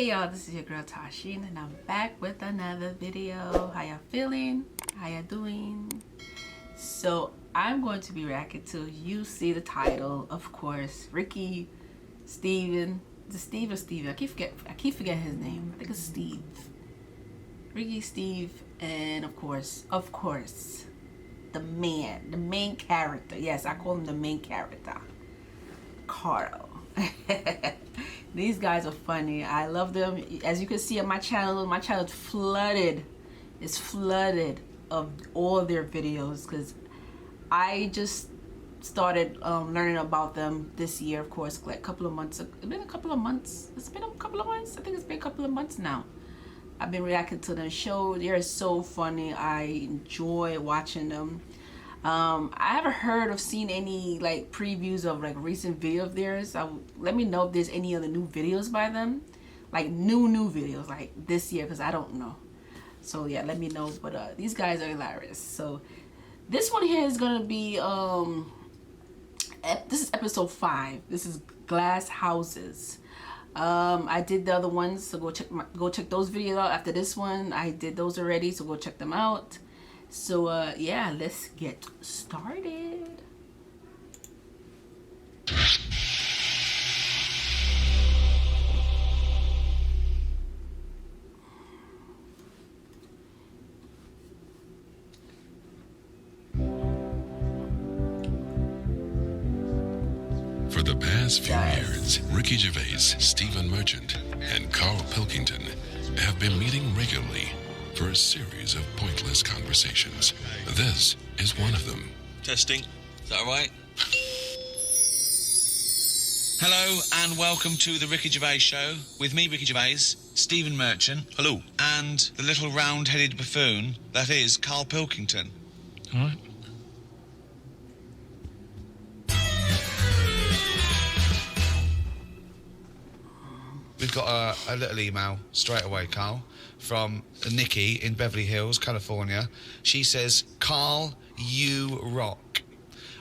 Hey y'all, this is your girl Tysheen and I'm back with another video. How y'all feeling? How y'all doing? So I'm going to be reacting to, you see the title, of course, Ricky, Steven. Is it Steve or Steven? I keep forgetting his name. I think it's Steve. Ricky, Steve, and of course, the main character. Yes, I call him the main character, Carl. These guys are funny. I love them. As you can see on my channel is flooded. It's flooded of all their videos because I just started learning about them this year, of course, like a couple of months. It's been a couple of months. I think it's been a couple of months now. I've been reacting to them shows. They're so funny. I enjoy watching them. I haven't heard or seen any like previews of like recent video of theirs. Let me know if there's any other new videos by them, like new videos like this year, because I don't know. So yeah, let me know. But these guys are hilarious. So this one here is gonna be this is episode 5. This is Glass Houses. I did the other ones, so go check those videos out. After this one, I did those already, so go check them out. So yeah, let's get started. For the past few years, Ricky Gervais, Stephen Merchant, and Carl Pilkington have been meeting regularly for a series of pointless conversations. This is one of them. Testing. Is that all right? Hello and welcome to the Ricky Gervais Show with me, Ricky Gervais, Stephen Merchant. Hello. And the little round-headed buffoon that is Carl Pilkington. All right. We've got a little email straight away, Carl, from Nikki in Beverly Hills, California. She says, Carl, you rock.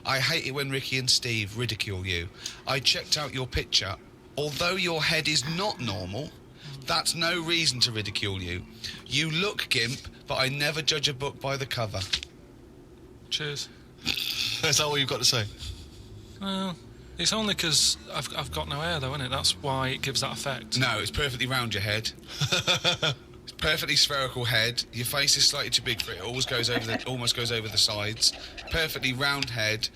I hate it when Ricky and Steve ridicule you. I checked out your picture. Although your head is not normal, that's no reason to ridicule you. You look gimp, but I never judge a book by the cover. Cheers. Is that all you've got to say? Well, it's only because I've got no hair, though, isn't it? That's why it gives that effect. No, it's perfectly round your head. It's perfectly spherical head. Your face is slightly too big for it. It almost goes over the sides. Perfectly round head.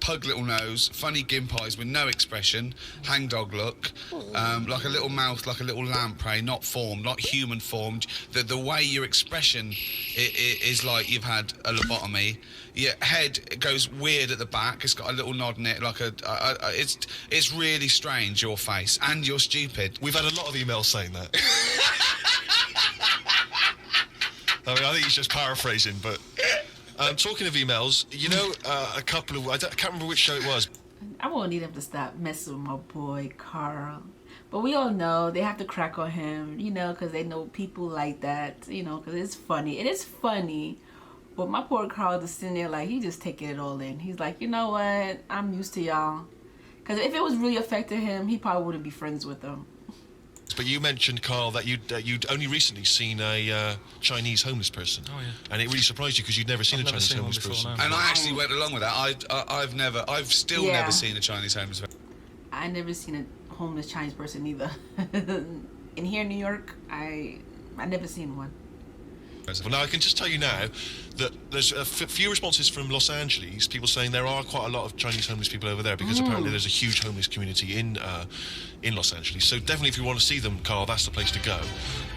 Pug little nose. Funny gimp eyes with no expression. Hangdog look. Like a little mouth, like a little lamprey. Not formed, not human formed. The way your expression is like you've had a lobotomy. Your head goes weird at the back. It's got a little nod in it, like it's really strange, your face, and you're stupid. We've had a lot of emails saying that. I mean, I think he's just paraphrasing, but talking of emails, you know, a couple of, I can't remember which show it was. I won't need him to stop messing with my boy Carl, but we all know they have to crack on him, you know, because they know people like that, you know, because it's funny. It is funny. But my poor Carl is sitting there like he just taking it all in. He's like, you know what? I'm used to y'all. Because if it was really affecting him, he probably wouldn't be friends with them. But you mentioned, Carl, that you'd only recently seen a Chinese homeless person. Oh, yeah. And it really surprised you because you'd never seen a Chinese homeless person. And I actually went along with that. I've still never seen a Chinese homeless person. I never seen a homeless Chinese person either. In here in New York, I never seen one. Well, now I can just tell you now that there's a few responses from Los Angeles, people saying there are quite a lot of Chinese homeless people over there because apparently there's a huge homeless community in Los Angeles. So definitely if you want to see them, Carl, that's the place to go.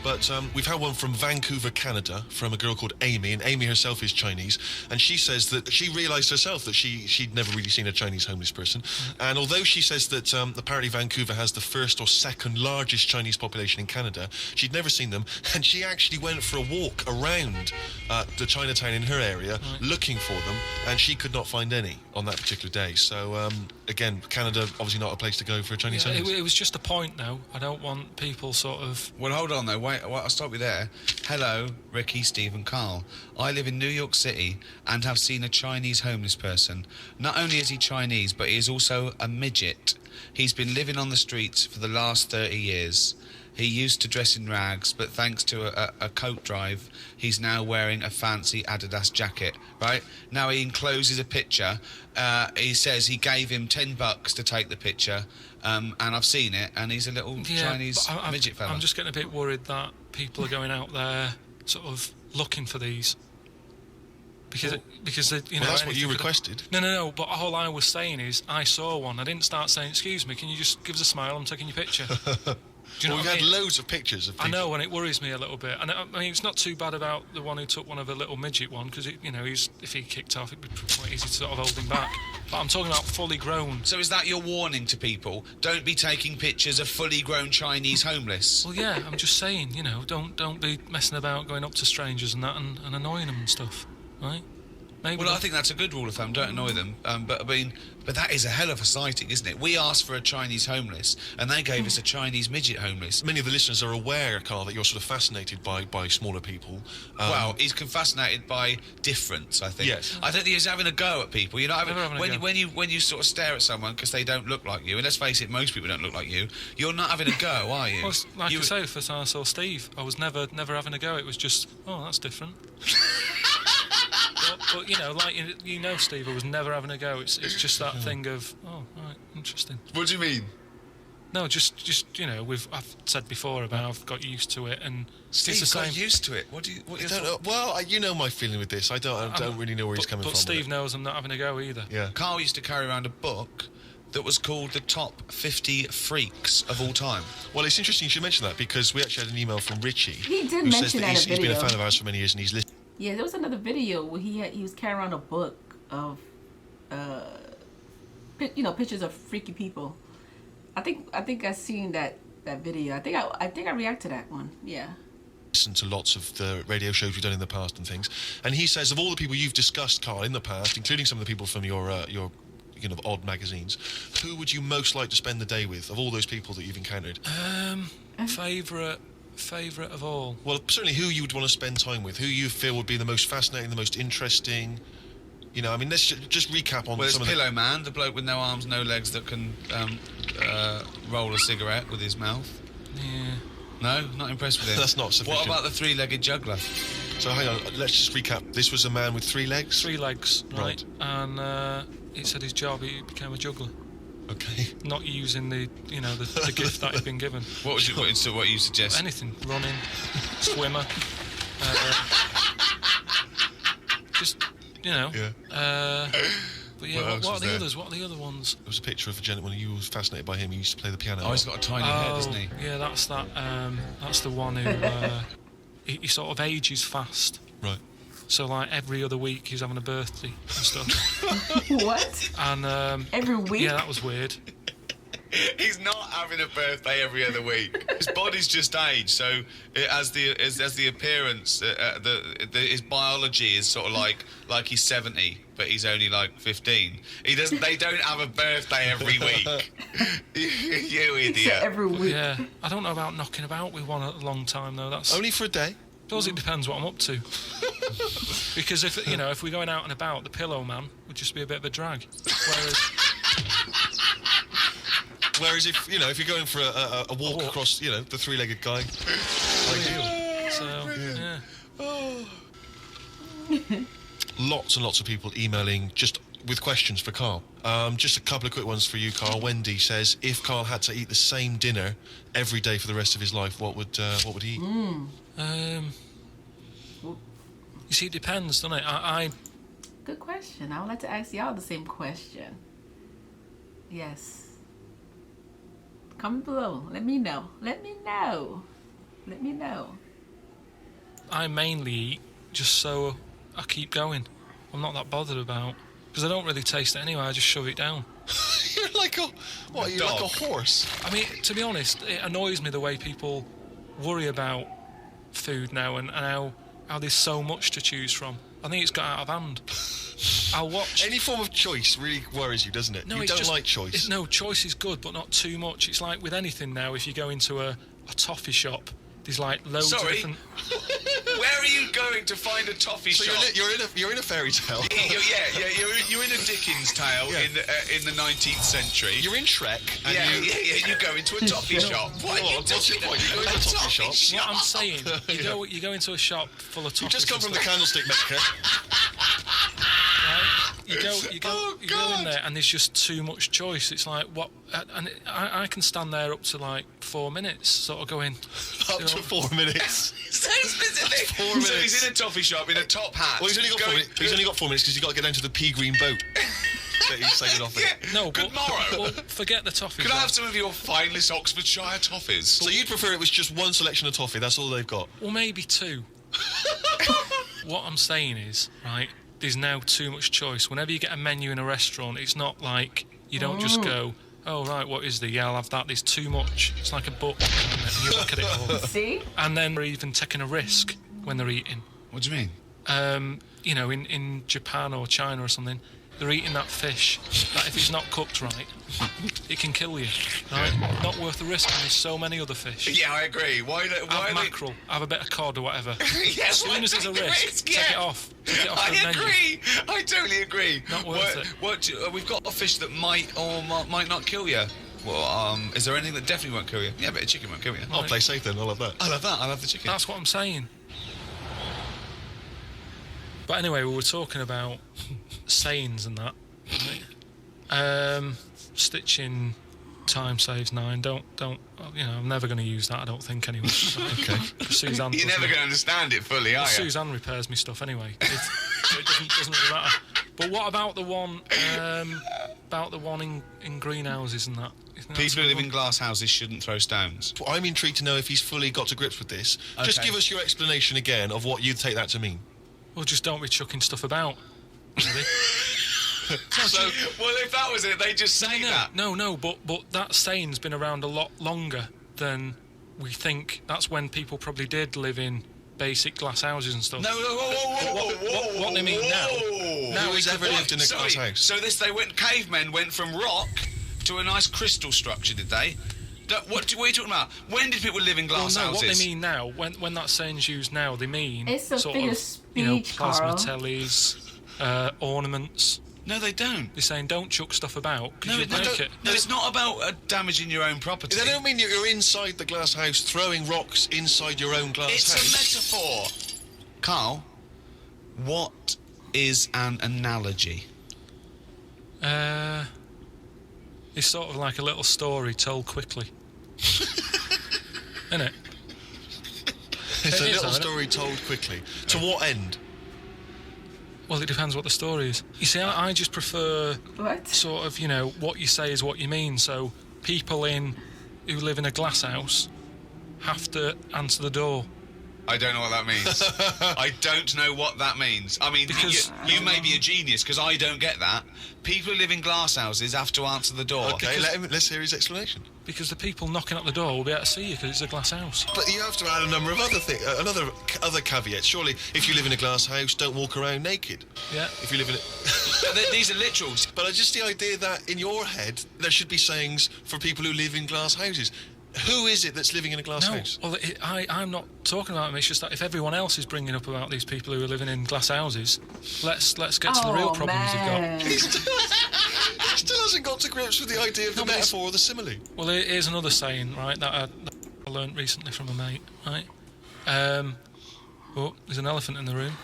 But we've had one from Vancouver, Canada, from a girl called Amy, and Amy herself is Chinese, and she says that she realised herself that she'd never really seen a Chinese homeless person, and although she says that apparently Vancouver has the first or second largest Chinese population in Canada, she'd never seen them, and she actually went for a walk around the Chinatown in her area looking for them, and she could not find any on that particular day. So again, Canada obviously not a place to go for a Chinese homeless. It was just a point, though. I don't want people sort of... Well, hold on, though. Wait, I'll stop you there. Hello, Ricky, Steve and Carl. I live in New York City and have seen a Chinese homeless person. Not only is he Chinese, but he is also a midget. He's been living on the streets for the last 30 years. He used to dress in rags, but thanks to a coat drive, he's now wearing a fancy Adidas jacket, right? Now he encloses a picture. He says he gave him $10 to take the picture, and I've seen it, and he's a little Chinese midget fella. I'm just getting a bit worried that people are going out there sort of looking for these. Because you know, that's what you requested. No. But all I was saying is, I saw one. I didn't start saying, "Excuse me, can you just give us a smile? I'm taking your picture." Do you know we've what I had mean? loads of pictures of people. I know, and it worries me a little bit. And I mean, it's not too bad about the one who took one of the little midget one, because you know, if he kicked off, it'd be quite easy to sort of hold him back. But I'm talking about fully grown. So is that your warning to people? Don't be taking pictures of fully grown Chinese homeless. Well, yeah, I'm just saying, you know, don't be messing about going up to strangers and that and annoying them and stuff, right? Maybe Well, I think that's a good rule of thumb. Don't annoy them. But I mean, that is a hell of a sighting, isn't it? We asked for a Chinese homeless, and they gave us a Chinese midget homeless. Many of the listeners are aware, Carl, that you're sort of fascinated by smaller people. Well, he's fascinated by difference, I think. Yes. I don't think he's having a go at people. You're not having, Never having a go. when you sort of stare at someone because they don't look like you, and let's face it, most people don't look like you. You're not having a go, are you? Well, like I say, first time I saw Steve, I was never having a go. It was just, oh, that's different. But you know, like you know, Steve, I was never having a go. It's just that thing of, oh, right, interesting. What do you mean? No, just you know, I've said before about I've got used to it, and Steve it's the got same. used to it. What I don't know. Well, you know my feeling with this. I don't really know where he's coming but from. Steve knows I'm not having a go either. Yeah. Carl used to carry around a book that was called the top 50 freaks of all time. Well, it's interesting you should mention that, because we actually had an email from Richie. He did who says mention that that in a he's been a video. fan of ours for many years, and he's listened. Yeah, there was another video where he was carrying around a book of, pictures of freaky people. I think I seen that video. I think I react to that one. Yeah. Listened to lots of the radio shows we've done in the past and things, and he says of all the people you've discussed, Carl, in the past, including some of the people from your odd magazines, who would you most like to spend the day with of all those people that you've encountered? Favourite of all. Well, certainly who you would want to spend time with, who you feel would be the most fascinating, the most interesting. You know, I mean, let's just recap on Well, some there's of Pillow Man, the bloke with no arms, no legs that can roll a cigarette with his mouth. Yeah. No, not impressed with him. That's not sufficient. What about the three-legged juggler? So hang on, let's just recap. This was a man with 3 legs? 3 legs, right? Right. And he said his job, he became a juggler. Okay. Not using the gift that he'd been given. What you suggest? Anything, running, swimmer, just Yeah. but yeah, What else what was are the there? others? What are the other ones? There was a picture of a gentleman who was fascinated by him. He used to play the piano. Oh, he's got a tiny head, isn't he? Yeah, that's that. That's the one who he sort of ages fast. Right. So like every other week he's having a birthday and stuff. What? And Every week? yeah, that was weird. He's not having a birthday every other week. His body's just aged, so as the appearance, his biology is sort of like he's 70, but he's only like 15. They don't have a birthday every week. You idiot. Every week. Yeah, I don't know about knocking about with one at a long time though. That's Only for a day. suppose it depends what I'm up to. Because if we're going out and about, the Pillow Man would just be a bit of a drag. Whereas if you're going for a walk across, the 3-legged guy, ideal. So yeah. Lots and lots of people emailing just with questions for Carl. Just a couple of quick ones for you, Carl. Wendy says, if Carl had to eat the same dinner every day for the rest of his life, what would he eat? You see, it depends, doesn't it? I Good question. I would like to ask y'all the same question. Yes. Comment below. Let me know. I mainly eat just so I keep going. I'm not that bothered about, because I don't really taste it anyway. I just shove it down. You're like a horse. I mean, to be honest, it annoys me the way people worry about food now and how there's so much to choose from. I think it's got out of hand. I'll watch. Any form of choice really worries you, doesn't it? No, you it's don't just, like choice. No, choice is good, but not too much. It's like with anything now. If you go into a toffee shop, there's like loads of different. Where are you going to find a toffee So shop? you're in a fairy tale. You're in a Dickens tale in the 19th century. You're in Shrek. And You go into a toffee shop. What are you What's your point? You go into a toffee shop. What I'm saying, you go into a shop full of toffees. You just come and from the stuff, Candlestick Maker. right? You go God. in there, and there's just too much choice. It's like what, and I can stand there up to like 4 minutes, sort of going Up to 4 minutes. So specific. 4 So minutes. he's in a toffee shop in a top hat. Well, he's only got 4 minutes. He's only got 4 minutes because he's got to get down to the pea green boat that he's sailing off in. Yeah. no, Good but, morrow. well, forget the toffees. Could I then. have some of your finest Oxfordshire toffees? So you'd prefer it was just one selection of toffee? That's all they've got. Well, maybe two. What I'm saying is, right, there's now too much choice. Whenever you get a menu in a restaurant, it's not like you don't just go, oh, right, what is the? Yeah, I'll have that. There's too much. It's like a book, and you look at it all. See? And then they're even taking a risk when they're eating. What do you mean? In Japan or China or something, they're eating that fish that if it's not cooked right, it can kill you. Right? Not worth the risk. And there's so many other fish. Yeah, I agree. Why Have mackerel, have a bit of cod or whatever. Yeah, As soon as there's a risk, take it off. Take it off the I menu. agree. I totally agree. Not worth it. We've got a fish that might or might not kill you. Well, is there anything that definitely won't kill you? Yeah, but a chicken won't kill you. I'll play safe then. I'll have that. I love that. I love the chicken. That's what I'm saying. But anyway, we were talking about sayings and that. Right? Stitching time saves 9. Don't. I'm never going to use that. I don't think anyway. Okay. Suzanne. You're never going to understand it fully, are you? Suzanne repairs me stuff anyway. So it doesn't really matter. But what about the one? In greenhouses and that? Isn't that People who live one? in glass houses shouldn't throw stones. Well, I'm intrigued to know if he's fully got to grips with this. Just Okay. give us your explanation again of what you'd take that to mean. Well, just don't be chucking stuff about. Really. So, well, if that was it, they just say that. No, but that saying's been around a lot longer than we think. That's when people probably did live in basic glass houses and stuff. No, whoa, What they mean now? Now who's ever lived in a glass house? So cavemen went from rock to a nice crystal structure, did they? What are you talking about? When did people live in glass Well, no, houses? what they mean now, when that saying's used now, they mean It's a sort figure of, of speech, plasma Carl. tellies, ornaments. No, they don't. They're saying don't chuck stuff about because you No, break it. no, it's not about damaging your own property. They don't mean you're inside the glass house throwing rocks inside your own glass It's house. a metaphor. Carl, what is an analogy? It's sort of like a little story told quickly. Isn't it? It's a It is, little though, isn't it? story told quickly. To what end? Well, it depends what the story is. You see, I just prefer What? sort of, what you say is what you mean. So people who live in a glass house have to answer the door. I don't know what that means. I don't know what that means. I mean, Because- you may be a genius because I don't get that. People who live in glass houses have to answer the door. Okay, let's hear his explanation. Because the people knocking at the door will be able to see you because it's a glass house. But you have to add a number of other things, other caveats. Surely, if you live in a glass house, don't walk around naked. Yeah. If you live in it. These are literals. But just the idea that in your head there should be sayings for people who live in glass houses. Who is it that's living in a glass No, house? well, I'm not talking about them. It's just that if everyone else is bringing up about these people who are living in glass houses, let's get to the real problems you've got. He still hasn't got to grips with the idea of the No, but it's- metaphor or the simile. Well, here's another saying, right, that I learnt recently from a mate, right? There's an elephant in the room.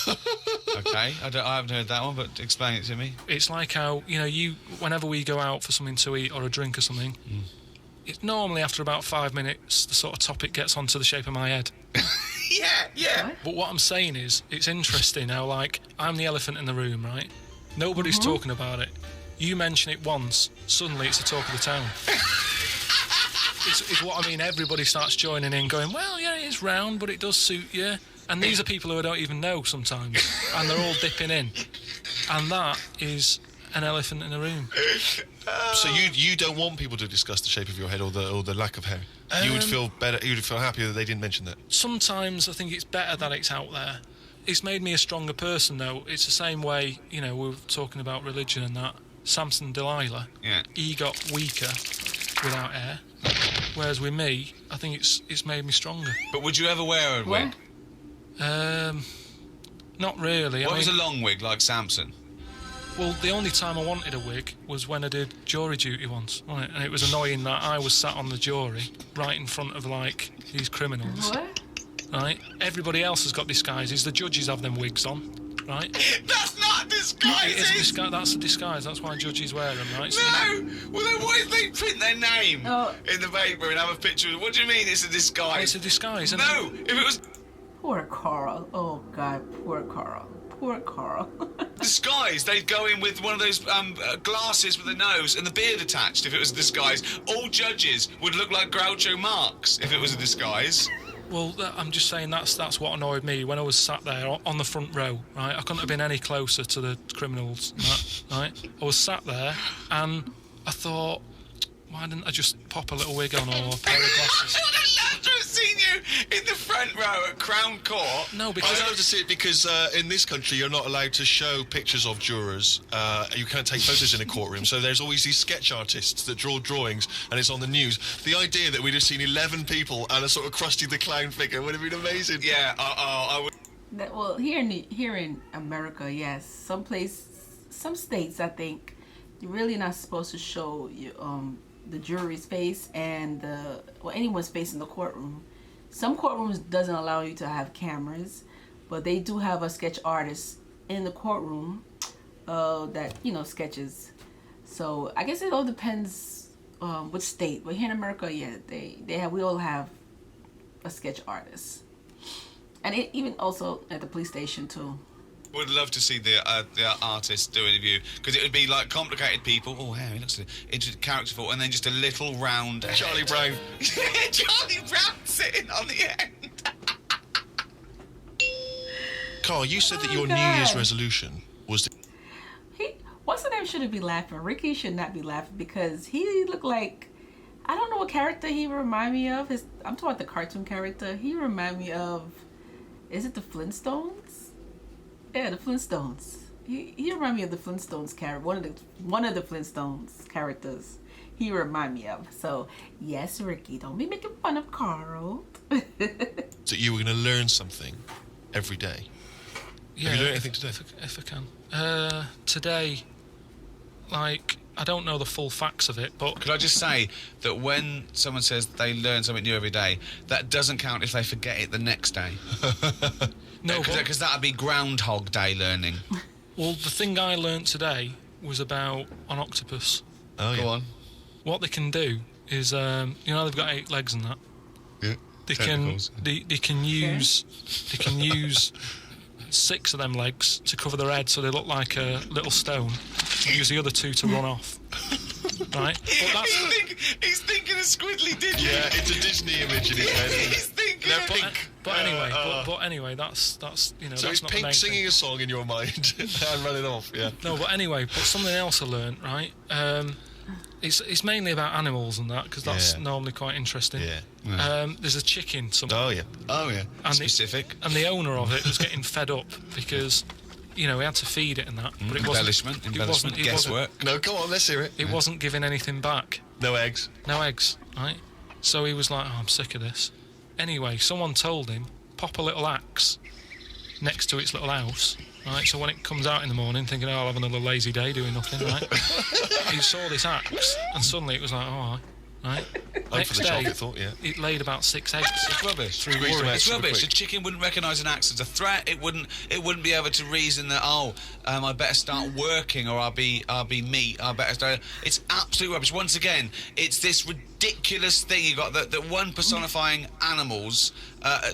Okay, I haven't heard that one, but explain it to me. It's like how, whenever we go out for something to eat or a drink or something, it's normally after about 5 minutes, the sort of topic gets onto the shape of my head. Yeah. But what I'm saying is, it's interesting how, like, I'm the elephant in the room, right? Nobody's talking about it. You mention it once, suddenly it's the talk of the town. It's what I mean. Everybody starts joining in, going, well, yeah, it is round, but it does suit you. And these are people who I don't even know sometimes, and they're all dipping in. And that is an elephant in the room. So you don't want people to discuss the shape of your head or the lack of hair. You would feel better. You would feel happier that they didn't mention that. Sometimes I think it's better that it's out there. It's made me a stronger person, though. It's the same way, we were talking about religion and that. Samson Delilah, Yeah. he got weaker without hair. Whereas with me, I think it's made me stronger. But would you ever wear a wig? Not really. What was a long wig like Samson? Well, the only time I wanted a wig was when I did jury duty once, right? And it was annoying that I was sat on the jury right in front of, like, these criminals. What? Right? Everybody else has got disguises. The judges have them wigs on, right? That's not disguises! It is a disguise. That's a disguise. That's why judges wear them, right? No! Well, then why did they print their name in the paper and have a picture? What do you mean it's a disguise? It's a disguise, isn't No! it? If it was Poor Carl. Oh, God. Poor Carl. Poor Carl. disguise, they'd go in with one of those glasses with a nose and the beard attached if it was a disguise. All judges would look like Groucho Marx if it was a disguise. Well, I'm just saying that's what annoyed me when I was sat there on the front row, right? I couldn't have been any closer to the criminals, right? I was sat there and I thought, why didn't I just pop a little wig on or a pair of glasses? I would have loved to have seen you in the front row at Crown Court. No, I'd because love to see it because in this country you're not allowed to show pictures of jurors. You can't take photos in a courtroom, so there's always these sketch artists that draw drawings, and it's on the news. The idea that we'd have seen 11 people and a sort of Krusty the Clown figure would have been amazing. Yeah, I would. Well, here in America, yes. Some states, I think, you're really not supposed to show the jury's face and anyone's face in the courtroom. Some courtrooms doesn't allow you to have cameras, but they do have a sketch artist in the courtroom that sketches. So I guess it all depends which state. But here in America, yeah, we all have a sketch artist, and even also at the police station too. Would love to see the artist do an interview because it would be like complicated people. Oh, yeah, he looks into characterful, and then just a little round Charlie Brown. Charlie Brown sitting on the end. Carl, you said that your God. New Year's resolution was... What's the name shouldn't be laughing. Ricky should not be laughing because he looked like, I don't know what character he remind me of. I'm talking about the cartoon character. He remind me of, is it the Flintstones? Yeah, the Flintstones. He remind me of the Flintstones character. One of the Flintstones characters. He remind me of. So yes, Ricky, don't be making fun of Carl. that you were going to learn something every day. Yeah, Have you learned anything today? If I can. Today, like, I don't know the full facts of it, but... Could I just say that when someone says they learn something new every day, that doesn't count if they forget it the next day. No, because that would be Groundhog Day learning. Well, the thing I learnt today was about an octopus. Oh, Go on. What they can do is, they've got 8 legs and that. Yeah. They Tentacles. can use 6 of them legs to cover their head so they look like a little stone. And use the other 2 to run off. Right? But He's thinking of Squidly Diddly. Yeah, it's a Disney image in his head. He's thinking of Pink. But anyway, that's So that's it's not the Pink main singing thing. a song in your mind and running off, yeah. No, but anyway, something else I learnt, right? It's mainly about animals and that because that's normally quite interesting. Yeah. There's a chicken somewhere. Oh, yeah. Oh, yeah. And Specific. And the owner of it was getting fed up because, he had to feed it and that. But it wasn't. Embellishment. Guesswork. No, come on, let's hear it. It wasn't giving anything back. No eggs. No eggs, right? So he was like, I'm sick of this. Anyway, someone told him, pop a little axe next to its little house, right? So when it comes out in the morning thinking, I'll have another lazy day doing nothing, right? He saw this axe and suddenly it was like, oh, right? I'm for the chocolate thought, yeah. It laid about 6 eggs. It's rubbish. Through Squeeze them worry. out It's super rubbish. quick. A chicken wouldn't recognise an axe as a threat. It wouldn't be able to reason that I better start working or I'll be meat. I better start. It's absolute rubbish. Once again, it's this ridiculous thing you got that one personifying animals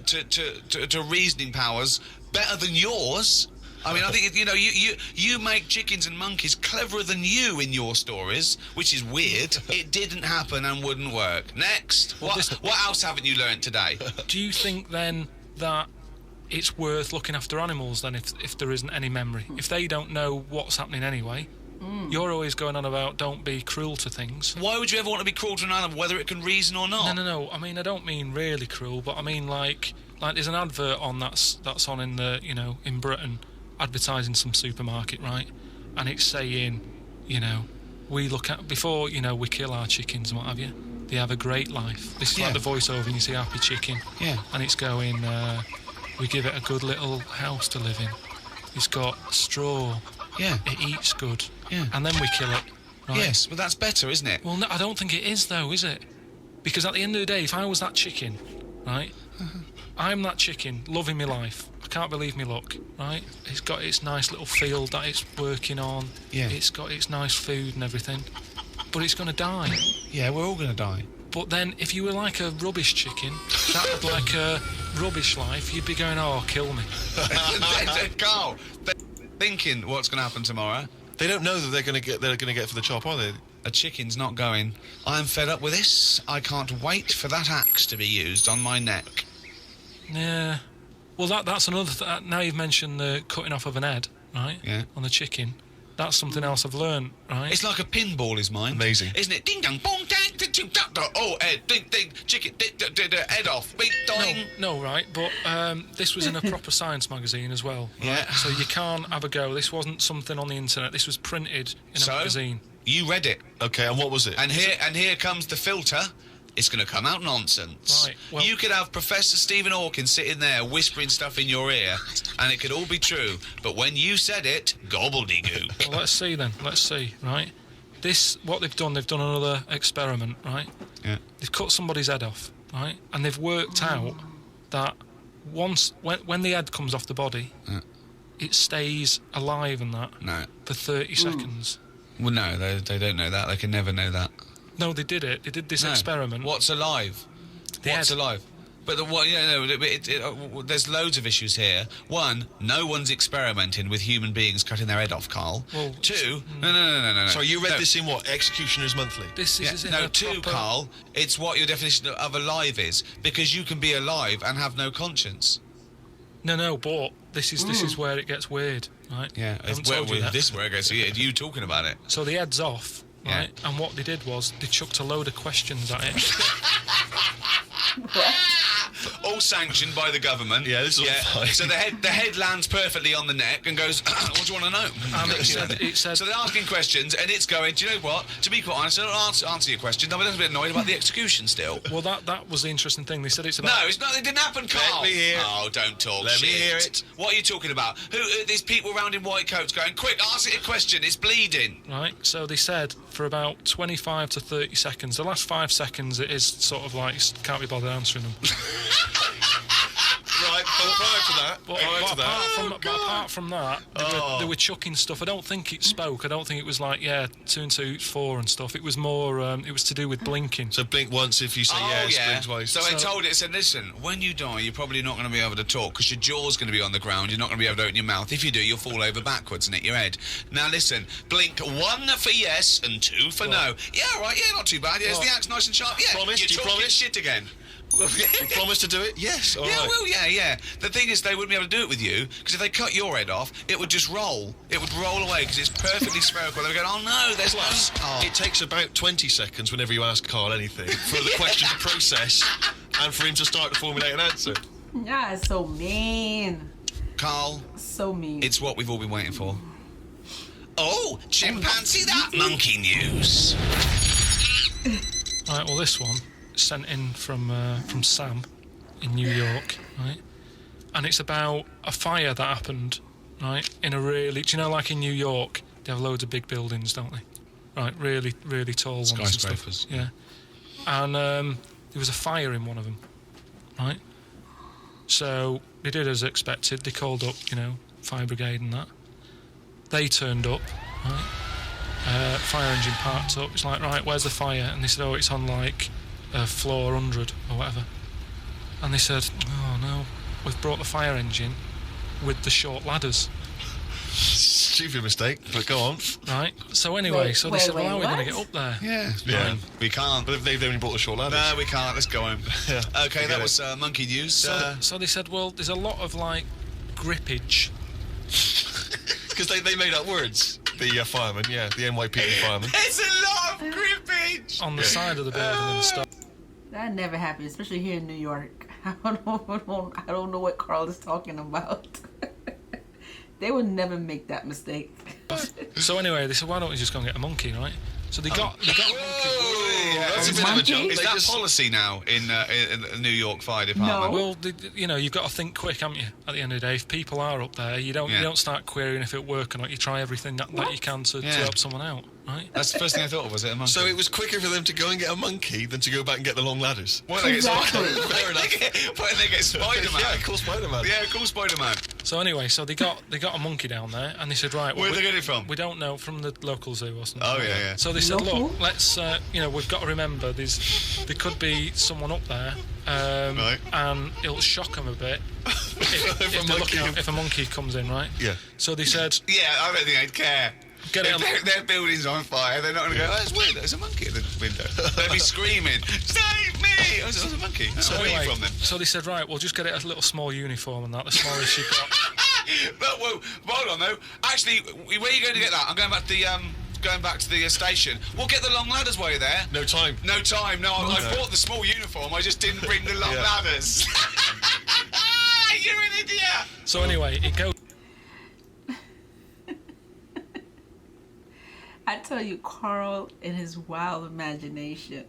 to reasoning powers better than yours. I mean, I think you make chickens and monkeys cleverer than you in your stories, which is weird. It didn't happen and wouldn't work. Next, what else haven't you learnt today? Do you think then that it's worth looking after animals then if there isn't any memory? If they don't know what's happening anyway, you're always going on about don't be cruel to things. Why would you ever want to be cruel to an animal, whether it can reason or not? No. I mean, I don't mean really cruel, but I mean like there's an advert on that's on in the in Britain, advertising some supermarket, right? And it's saying, we look at before we kill our chickens and what have you. They have a great life. This is like the voiceover, and you see Happy Chicken. Yeah. And it's going, we give it a good little house to live in. It's got straw. Yeah. It eats good. Yeah. And then we kill it. Right? Yes, but that's better, isn't it? Well, no, I don't think it is, though, is it? Because at the end of the day, if I was that chicken, right, I'm that chicken, loving my life. I can't believe me luck, right? It's got its nice little field that it's working on. Yeah. It's got its nice food and everything. But it's going to die. Yeah, we're all going to die. But then, if you were like a rubbish chicken, that had like a rubbish life, you'd be going, oh, kill me. Carl, they're thinking what's going to happen tomorrow. They don't know that they're going to get for the chop, are they? A chicken's not going, I'm fed up with this. I can't wait for that axe to be used on my neck. Yeah. Well, that's another... now you've mentioned the cutting off of an head, right? Yeah. On the chicken. That's something else I've learned, right? It's like a pinball is mine. Amazing. Isn't it? Ding dong, boom, dang, ding, ding, dong, dong. Oh, head, ding, ding, chicken, head off, bing, doing. No, right, but this was in a proper science magazine as well. Right? Yeah. So you can't have a go. This wasn't something on the internet. This was printed in a magazine. You read it. Okay, and what was it? And here comes the filter. It's going to come out nonsense. Right, well- you could have Professor Stephen Hawking sitting there whispering stuff in your ear, and it could all be true. But when you said it, gobbledygook. Well, let's see then. Let's see, right? What they've done another experiment, right? Yeah. They've cut somebody's head off, right? And they've worked out that when the head comes off the body, it stays alive and that No. for 30 seconds. Well, no, they don't know that. They can never know that. No, they did it. They did this No. experiment. What's alive? What's head. alive? But there's loads of issues here. One, no one's experimenting with human beings cutting their head off, Carl. Well, two, no. So you read No. this in what? Executioner's Monthly? This is in No, a two, proper- Carl, it's what your definition of alive is. Because you can be alive and have no conscience. No, but this is where it gets weird, right? Yeah, I haven't told you that. this is where it goes. So you talking about it. So the head's off, Yeah. right? And what they did was they chucked a load of questions at it. All sanctioned by the government. Yeah, this is all fine. So the head lands perfectly on the neck and goes, what do you want to know? And it said So they're asking questions and it's going, do you know what? To be quite honest, I don't answer your question. I'm a little bit annoyed about the execution still. well, that was the interesting thing. They said it's about... No, it's not. It didn't happen, Carl. me hear. Oh, don't talk Let me shit. hear it. What are you talking about? Who? These people round in white coats going, quick, ask it a question. It's bleeding. Right, so they said for about 25 to 30 seconds. The last 5 seconds, it is sort of like, can't be bothered answering them. Right, but prior to that, But apart from that, they were chucking stuff. I don't think it spoke. I don't think it was like, 2 and 2 is 4 and stuff. It was more, it was to do with blinking. So blink once if you say yes, blink twice. So it said, listen, when you die, you're probably not going to be able to talk because your jaw's going to be on the ground. You're not going to be able to open your mouth. If you do, you'll fall over backwards and hit your head. Now listen, blink 1 for yes and 2 for no. Yeah, right. Yeah, not too bad. Yeah, is the axe nice and sharp? Yeah. Promise? You're Do you talking promise? shit again. You promise to do it? Yes. All right. Well, yeah. The thing is, they wouldn't be able to do it with you because if they cut your head off, it would just roll. It would roll away because it's perfectly spherical. They would go, oh no, there's Plus, it takes about 20 seconds whenever you ask Carl anything for the question to process and for him to start to formulate an answer. Yeah, it's so mean. Carl, So mean. it's what we've all been waiting for. Oh, chimpanzee that monkey news. Right, well, this one sent in from Sam in New York, right? And it's about a fire that happened, right, in a really... Do you know, like in New York, they have loads of big buildings, don't they? Right, really, really tall ones and stuff. Skyscrapers. Yeah. And there was a fire in one of them, right? So they did as expected. They called up, fire brigade and that. They turned up, right? Fire engine parked up. It's like, right, where's the fire? And they said, oh, it's on, like, floor 100 or whatever. And they said, oh, no, we've brought the fire engine with the short ladders. Stupid mistake, but go on. Right? So anyway, they said, well, how are we going to get what? up there? Yeah. We can't. But they've only brought the short ladders. No, we can't. Let's go home. Yeah. Okay, that was monkey news. So they said, well, there's a lot of, like, grippage. Because they made up words. The firemen, the NYPD firemen. It's a lot of grippage. On the side of the building and stuff. That never happened, especially here in New York. I don't know what Carl is talking about. They would never make that mistake. So anyway, they said, why don't we just go and get a monkey, right? So they got a monkey. That's a bit of a monkey? jump. Is They that just- policy now in the New York Fire Department? No. Well, you've got to think quick, haven't you? At the end of the day, if people are up there, you don't start querying if it works or not. You try everything that you can to help someone out, right? That's the first thing I thought of, was it a monkey? So it was quicker for them to go and get a monkey than to go back and get the long ladders. Why don't they get Exactly. Fair enough. Why don't they get Spider-Man? Yeah, cool Spider-Man. Yeah, cool Spider-Man. So anyway, they got a monkey down there, and they said, right, well, Where'd they get it from? we don't know, from the local zoo or something. Oh, like yeah, that. yeah. So they said, Local? look, let's, we've got to remember there could be someone up there, Right. and it'll shock them a bit if a monkey comes in, right? Yeah. So they said, Yeah, I don't think they'd care. Get it If their building's on fire, they're not going to go, oh, it's weird, there's a monkey at the window. They'll be screaming, save me! Oh, there's a monkey. so Where are anyway, you from then? so they said, right, we'll just get it a little small uniform and that, the smallest you've got. But, whoa, hold on though. Actually, where are you going to get that? I'm going back to the station. We'll get the long ladders while you're there. No time. No time. No, I bought the small uniform. I just didn't bring the long Yeah. ladders. You're an idiot. So anyway, it goes. I tell you, Carl in his wild imagination.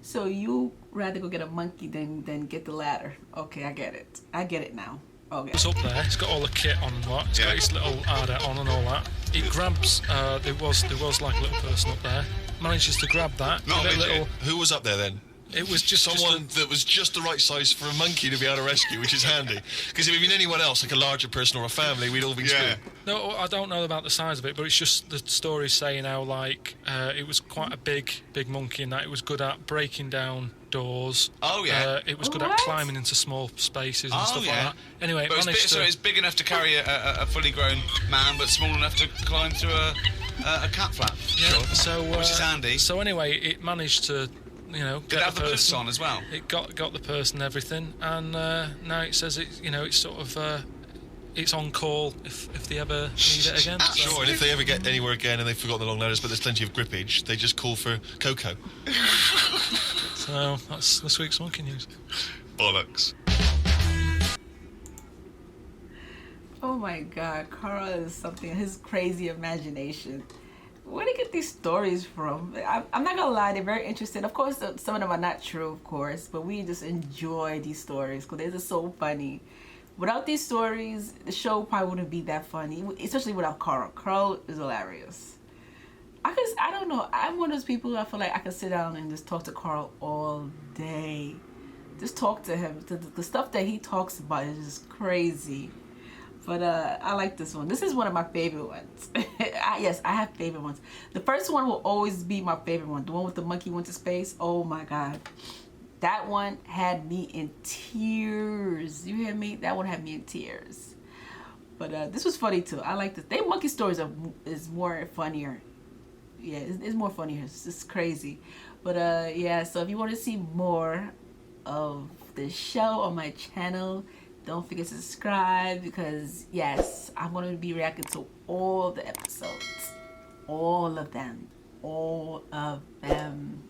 So you rather go get a monkey than get the ladder. Okay, I get it. I get it now. Okay. It's up there. It's got all the kit on and what. It's got its little adder on and all that. It grabs. There was like a little person up there. Manages to grab that. Not a give it midget. little. Who was up there then? It was just Someone that was just the right size for a monkey to be able to rescue, which is handy. Because if it had been anyone else, like a larger person or a family, we'd all been Yeah. screwed. No, I don't know about the size of it, but it's just the story saying how like it was quite a big monkey and that it was good at breaking down doors. Oh, yeah. It was good at What? climbing into small spaces and Oh, stuff yeah. like that. Anyway, it But managed so to. it's big enough to carry a fully grown man, but small enough to climb through a cat flap. Yeah, Sure. so Which is handy. So anyway, it managed to, Did get it have the the boots person on as well? It got the person and everything, and now it says it's sort of it's on call if they ever need it again. So- Sure, and if they ever get anywhere again and they've forgotten the long ladders, but there's plenty of grippage, they just call for Coco. So that's this week's monkey news. Bollocks. Oh my God, Carl is something. His crazy imagination. Where do you get these stories from? I'm not gonna lie, they're very interesting. Of course, some of them are not true, of course, but we just enjoy these stories because they're just so funny. Without these stories, the show probably wouldn't be that funny, especially without Carl. Carl is hilarious. I don't know. I'm one of those people who I feel like I can sit down and just talk to Carl all day. Just talk to him. The stuff that he talks about is just crazy. But I like this one. This is one of my favorite ones. Yes, I have favorite ones. The first one will always be my favorite one. The one with the monkey went to space. Oh my God. That one had me in tears. You hear me? That one had me in tears. But this was funny too. I like this. They monkey stories is more funnier. Yeah, it's more funnier. It's just crazy. But yeah, so if you want to see more of the show on my channel, don't forget to subscribe because yes, I'm going to be reacting to all the episodes. All of them. All of them.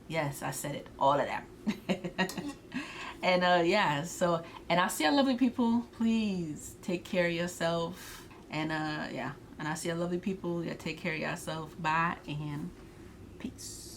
Yes, I said it. All of them. And yeah, so, and I'll see you lovely people. Please take care of yourself. And yeah, and I see you lovely people. Yeah, take care of yourself. Bye and peace.